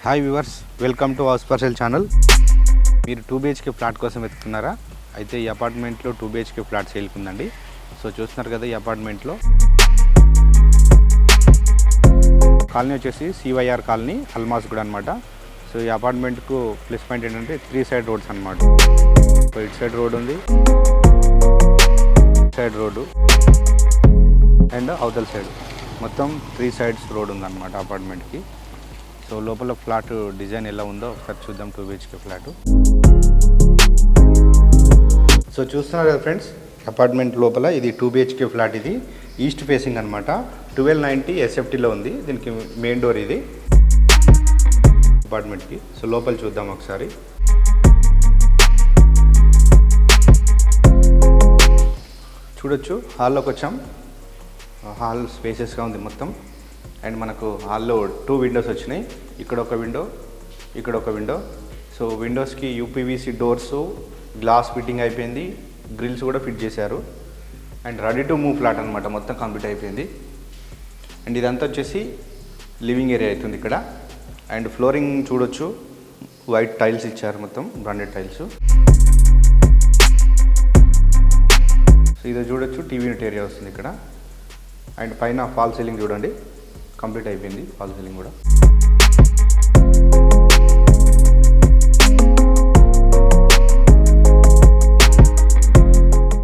Hi viewers, welcome to house for sale channel. మీరు 2 BHK flat కోసం వెతుకుతున్నారా? అయితే ఈ అపార్ట్మెంట్లో 2 BHK ఫ్లాట్ సేల్కి ఉందండి. సో చూస్తున్నారు కదా, ఈ అపార్ట్మెంట్లో కాలనీ వచ్చేసి CYR కాలనీ, అల్మాస్ కూడా అనమాట. సో ఈ అపార్ట్మెంట్కు ప్లస్ పాయింట్ ఏంటంటే 3 సైడ్ రోడ్స్ అనమాట. సో ఇటు సైడ్ రోడ్ ఉంది, సైడ్ రోడ్డు అండ్ అవతల సైడ్ మొత్తం 3 సైడ్స్ రోడ్ ఉందన్నమాట అపార్ట్మెంట్కి. సో లోపల ఫ్లాట్ డిజైన్ ఎలా ఉందో ఒకసారి చూద్దాం. 2 BHK ఫ్లాట్. సో చూస్తున్నారు కదా ఫ్రెండ్స్, అపార్ట్మెంట్ లోపల ఇది 2 BHK ఫ్లాట్. ఇది ఈస్ట్ ఫేసింగ్ అనమాట. 1290 SFTలో ఉంది. దీనికి మెయిన్ డోర్ ఇది అపార్ట్మెంట్కి. సో లోపల చూద్దాం ఒకసారి. చూడొచ్చు, హాల్లోకి వచ్చాం. హాల్ స్పేసెస్గా ఉంది మొత్తం. అండ్ మనకు హాల్లో 2 విండోస్ వచ్చినాయి. ఇక్కడ ఒక విండో, ఇక్కడ ఒక విండో. సో విండోస్కి UPVC డోర్స్, గ్లాస్ ఫిట్టింగ్ అయిపోయింది, గ్రిల్స్ కూడా ఫిట్ చేశారు. And ready to move flat అనమాట, మొత్తం కంప్లీట్ అయిపోయింది. అండ్ ఇదంతా వచ్చేసి లివింగ్ ఏరియా అవుతుంది ఇక్కడ. అండ్ ఫ్లోరింగ్ చూడొచ్చు, వైట్ టైల్స్ ఇచ్చారు, మొత్తం బ్రాండెడ్ టైల్స్. సో ఇది చూడొచ్చు, టీవీ యూనిట్ ఏరియా వస్తుంది ఇక్కడ. అండ్ పైన ఫాల్ సీలింగ్ చూడండి, కంప్లీట్ అయిపోయింది ఫాల్ సీలింగ్ కూడా.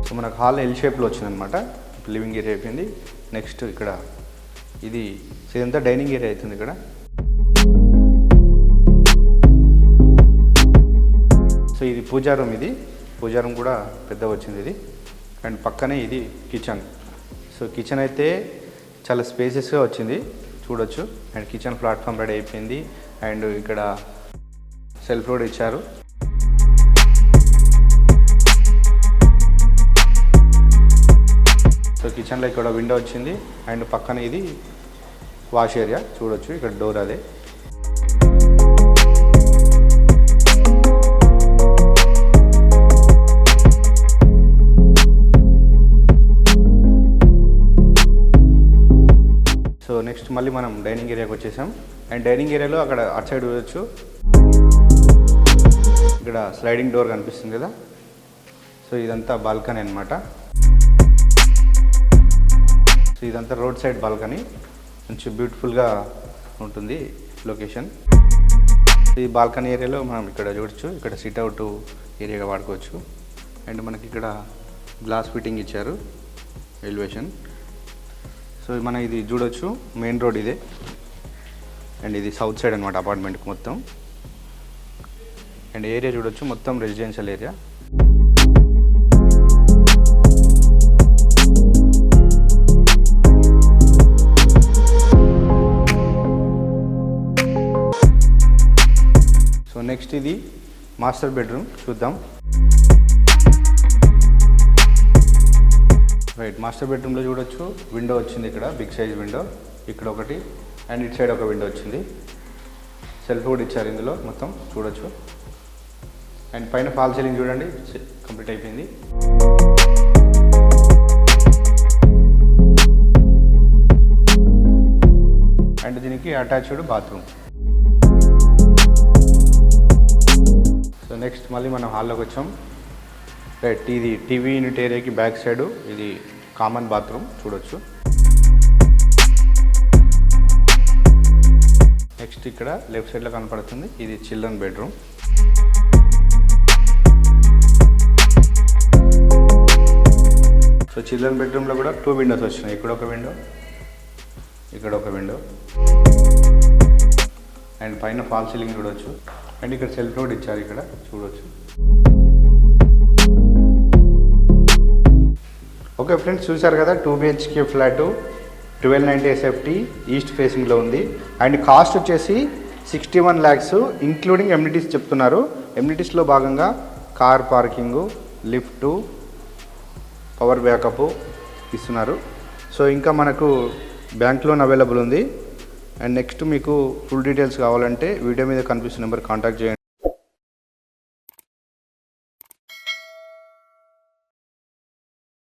సో మనకు హాల్ ఎల్ షేప్లో వచ్చిందనమాట. లివింగ్ ఏరియా అయిపోయింది. నెక్స్ట్ ఇక్కడ ఇది ఇదంతా డైనింగ్ ఏరియా అవుతుంది ఇక్కడ. సో ఇది పూజా రూమ్. ఇది పూజా రూమ్ కూడా పెద్దగా వచ్చింది ఇది. అండ్ పక్కనే ఇది కిచెన్. సో కిచెన్ అయితే చాలా స్పేసెస్గా వచ్చింది చూడొచ్చు. అండ్ కిచెన్ ప్లాట్ఫామ్ రెడీ అయిపోయింది. అండ్ ఇక్కడ సెల్ఫ్ రోడ్ ఇచ్చారు. సో కిచెన్లో ఇక్కడ విండో వచ్చింది. అండ్ పక్కన ఇది వాష్ ఏరియా చూడొచ్చు, ఇక్కడ డోర్ అదే. సో నెక్స్ట్ మళ్ళీ మనం డైనింగ్ ఏరియాకి వచ్చేసాం. అండ్ డైనింగ్ ఏరియాలో అక్కడ అటు సైడ్ చూడొచ్చు, ఇక్కడ స్లైడింగ్ డోర్ కనిపిస్తుంది కదా. సో ఇదంతా బాల్కనీ అనమాట. సో ఇదంతా రోడ్ సైడ్ బాల్కనీ, మంచి బ్యూటిఫుల్గా ఉంటుంది లొకేషన్. ఈ బాల్కనీ ఏరియాలో మనం ఇక్కడ చూడొచ్చు, ఇక్కడ సిట్అవుట్ ఏరియాగా వాడుకోవచ్చు. అండ్ మనకి ఇక్కడ గ్లాస్ ఫిట్టింగ్ ఇచ్చారు, ఎలివేషన్. సో మన ఇది చూడొచ్చు, మెయిన్ రోడ్ ఇదే. అండ్ ఇది సౌత్ సైడ్ అనమాట అపార్ట్మెంట్కి మొత్తం. అండ్ ఏరియా చూడొచ్చు, మొత్తం రెసిడెన్షియల్ ఏరియా. సో నెక్స్ట్ ఇది మాస్టర్ బెడ్రూమ్ చూద్దాం. రైట్, మాస్టర్ బెడ్రూమ్లో చూడొచ్చు, విండో వచ్చింది ఇక్కడ, బిగ్ సైజ్ విండో ఇక్కడ ఒకటి. అండ్ ఇటు సైడ్ ఒక విండో వచ్చింది. సెల్ఫ్ కూడా ఇచ్చారు ఇందులో మొత్తం చూడొచ్చు. అండ్ పైన ఫాల్ సీలింగ్ చూడండి, కంప్లీట్ అయిపోయింది. అండ్ దీనికి అటాచ్డ్ బాత్రూమ్. సో నెక్స్ట్ మళ్ళీ మనం హాల్లోకి వచ్చాం. రైట్, ఇది టీవీ యూనిట్ ఏరియాకి బ్యాక్ సైడ్ ఇది కామన్ బాత్రూమ్ చూడొచ్చు. నెక్స్ట్ ఇక్కడ లెఫ్ట్ సైడ్లో కనపడుతుంది, ఇది చిల్డ్రన్ బెడ్రూమ్. సో చిల్డ్రన్ బెడ్రూమ్లో కూడా 2 విండోస్ వచ్చినాయి. ఇక్కడ ఒక విండో, ఇక్కడ ఒక విండో. అండ్ పైన ఫాల్ సీలింగ్ చూడొచ్చు. అండ్ ఇక్కడ సెల్ఫ్ రోడ్ ఇచ్చారు, ఇక్కడ చూడొచ్చు. ఓకే ఫ్రెండ్స్, చూశారు కదా 2 BHK ఫ్లాట్ 1290 SFT ఈస్ట్ ఫేసింగ్లో ఉంది. అండ్ కాస్ట్ వచ్చేసి 61 lakhs ఇంక్లూడింగ్ ఎమ్యూనిటీస్ చెప్తున్నారు. ఎమ్యూనిటీస్లో భాగంగా car parking, lift, power backup ఇస్తున్నారు. సో ఇంకా మనకు బ్యాంక్ లోన్ అవైలబుల్ ఉంది. అండ్ నెక్స్ట్ మీకు ఫుల్ డీటెయిల్స్ కావాలంటే వీడియో మీద కనిపిస్తున్న నెంబర్ కాంటాక్ట్ చేయండి.